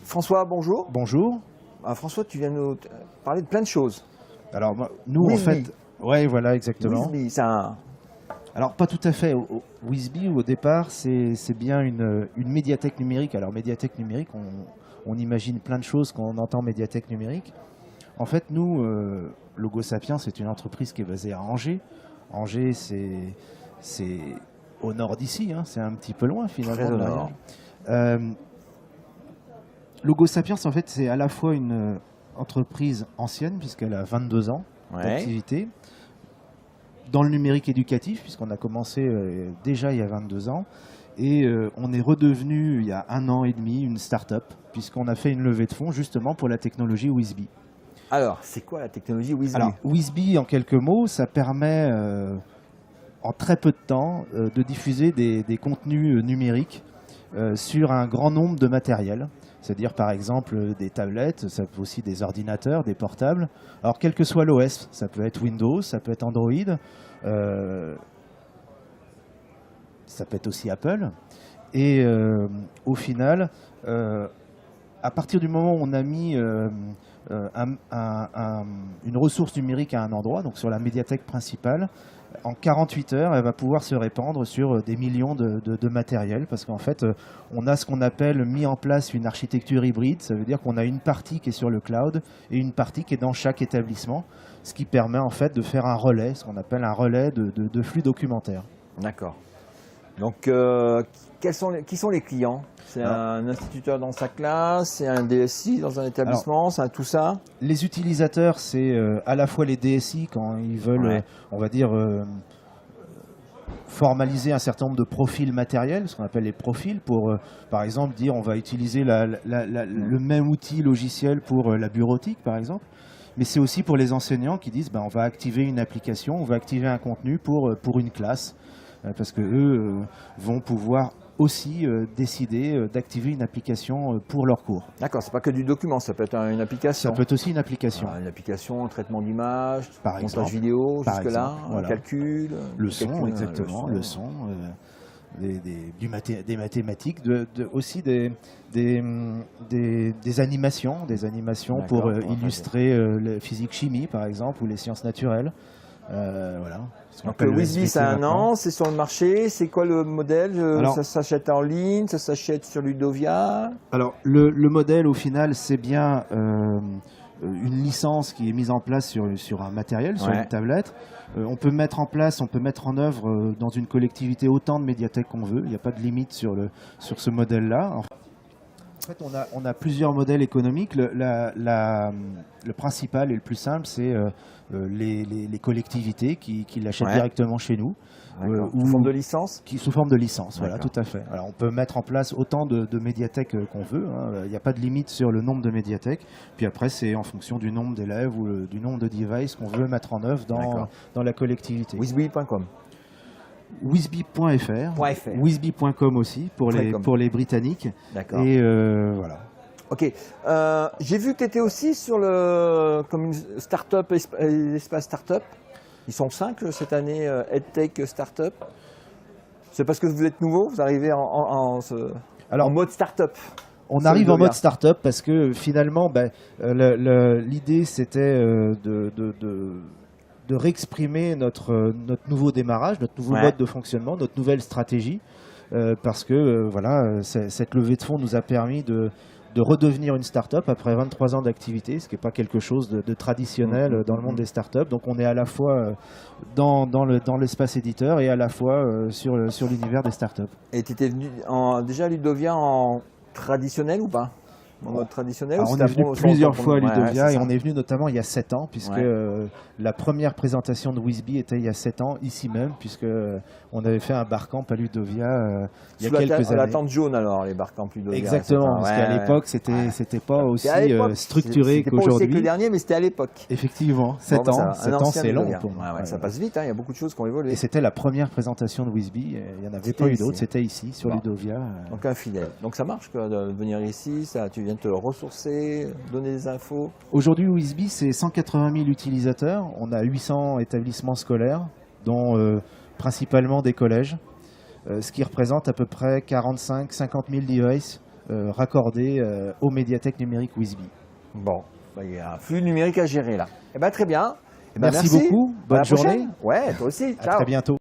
François, bonjour. Bonjour. François, tu viens nous parler de plein de choses. Alors, nous, en fait... Oui, voilà, exactement. Wizbee, c'est un... Alors, pas tout à fait. Wizbee, au départ, c'est bien une médiathèque numérique. Alors, médiathèque numérique, on imagine plein de choses quand on entend médiathèque numérique. En fait, nous, Logo Sapiens, c'est une entreprise qui est basée à Angers. Angers, c'est au nord d'ici, hein, c'est un petit peu loin, finalement. Très au nord. Logo Sapiens, en fait, c'est à la fois une entreprise ancienne, puisqu'elle a 22 ans d'activité, dans le numérique éducatif, puisqu'on a commencé déjà il y a 22 ans, et on est redevenu, il y a 1 an et demi, une start-up, puisqu'on a fait une levée de fonds, justement, pour la technologie Wizbee. Alors, c'est quoi la technologie Wizbee? Alors, Wizbee, en quelques mots, ça permet, en très peu de temps, de diffuser des contenus numériques sur un grand nombre de matériel. C'est-à-dire par exemple des tablettes, ça peut aussi des ordinateurs, des portables. Alors quel que soit l'OS, ça peut être Windows, ça peut être Android, ça peut être aussi Apple. Et au final, à partir du moment où on a mis une ressource numérique à un endroit, donc sur la médiathèque principale, en 48 heures, elle va pouvoir se répandre sur des millions de matériel, parce qu'en fait, on a ce qu'on appelle mis en place une architecture hybride. Ça veut dire qu'on a une partie qui est sur le cloud et une partie qui est dans chaque établissement, ce qui permet en fait de faire un relais, ce qu'on appelle un relais de flux documentaire. D'accord. Donc, qui sont les clients? C'est un instituteur dans sa classe, c'est un DSI dans un établissement, c'est tout ça? Les utilisateurs, c'est à la fois les DSI quand ils veulent, on va dire, formaliser un certain nombre de profils matériels, ce qu'on appelle les profils, pour, par exemple, dire on va utiliser le même outil logiciel pour la bureautique, par exemple. Mais c'est aussi pour les enseignants qui disent on va activer une application, on va activer un contenu pour une classe, parce qu'eux vont pouvoir aussi décider d'activer une application pour leur cours. D'accord, c'est pas que du document, ça peut être une application. Ça peut être aussi une application. Une application, traitement d'image, montage exemple, vidéo, jusque-là, voilà. Calcul. Le son, exactement, le son. Des mathématiques, aussi des animations pour illustrer la physique-chimie, par exemple, ou les sciences naturelles. Voilà. Donc Wizbee, c'est 1 an, c'est sur le marché. C'est quoi le modèle? Ça s'achète en ligne, ça s'achète sur Ludovia? Alors, le modèle, au final, c'est bien une licence qui est mise en place sur un matériel, sur une tablette. On peut mettre en œuvre dans une collectivité autant de médiathèques qu'on veut. Il n'y a pas de limite sur ce modèle-là. En fait, on a plusieurs modèles économiques. Le principal et le plus simple, c'est les collectivités qui l'achètent directement chez nous. Sous forme de licence? Sous forme de licence, voilà, tout à fait. Alors, on peut mettre en place autant de médiathèques qu'on veut. Il n'y a pas de limite sur le nombre de médiathèques. Puis après, c'est en fonction du nombre d'élèves ou du nombre de devices qu'on veut mettre en œuvre dans la collectivité. Wizbee.com. Wizbee.fr, Wizbee.com aussi pour les Britanniques. D'accord. Et voilà. Ok. J'ai vu que tu étais aussi comme une start-up, espace start-up. Ils sont 5 cette année, EdTech Startup. C'est parce que vous êtes nouveau, vous arrivez en mode start-up. On arrive en mode start-up parce que finalement, l'idée c'était de réexprimer notre nouveau démarrage, notre nouveau mode de fonctionnement, notre nouvelle stratégie. Parce que cette levée de fonds nous a permis de redevenir une start-up après 23 ans d'activité, ce qui n'est pas quelque chose de traditionnel dans le monde des start-up. Donc on est à la fois dans l'espace éditeur et à la fois sur l'univers des start-up. Et tu étais venu déjà à Ludovia en traditionnel ou pas? En mode traditionnel? On est venu plusieurs fois à Ludovia et on est venu notamment il y a 7 ans, puisque la première présentation de Wizbee était il y a 7 ans, ici même, puisque on avait fait un barcamp à Ludovia il y a quelques années. La tente jaune alors, les barcamps Ludovia. Exactement, parce qu'à l'époque, c'était pas aussi structuré qu'aujourd'hui. C'était pas aussi que le dernier, mais c'était à l'époque. Effectivement, 7 ans, c'est long pour moi. Ça passe vite, il y a beaucoup de choses qui ont évolué. Et c'était la première présentation de Wizbee, il n'y en avait pas eu d'autres, c'était ici, sur Ludovia. Donc un fidèle. Donc ça marche de venir ici, tu viens te ressourcer, donner des infos. Aujourd'hui, Wizbee, c'est 180 000 utilisateurs. On a 800 établissements scolaires, dont principalement des collèges, ce qui représente à peu près 45-50 000 devices raccordé aux médiathèques numériques Wisby. Bon, bah, il y a un flux numérique à gérer là. Eh ben, très bien. Eh ben, Merci beaucoup, À bonne la prochaine. journée, Ouais, toi aussi. à Ciao. très bientôt.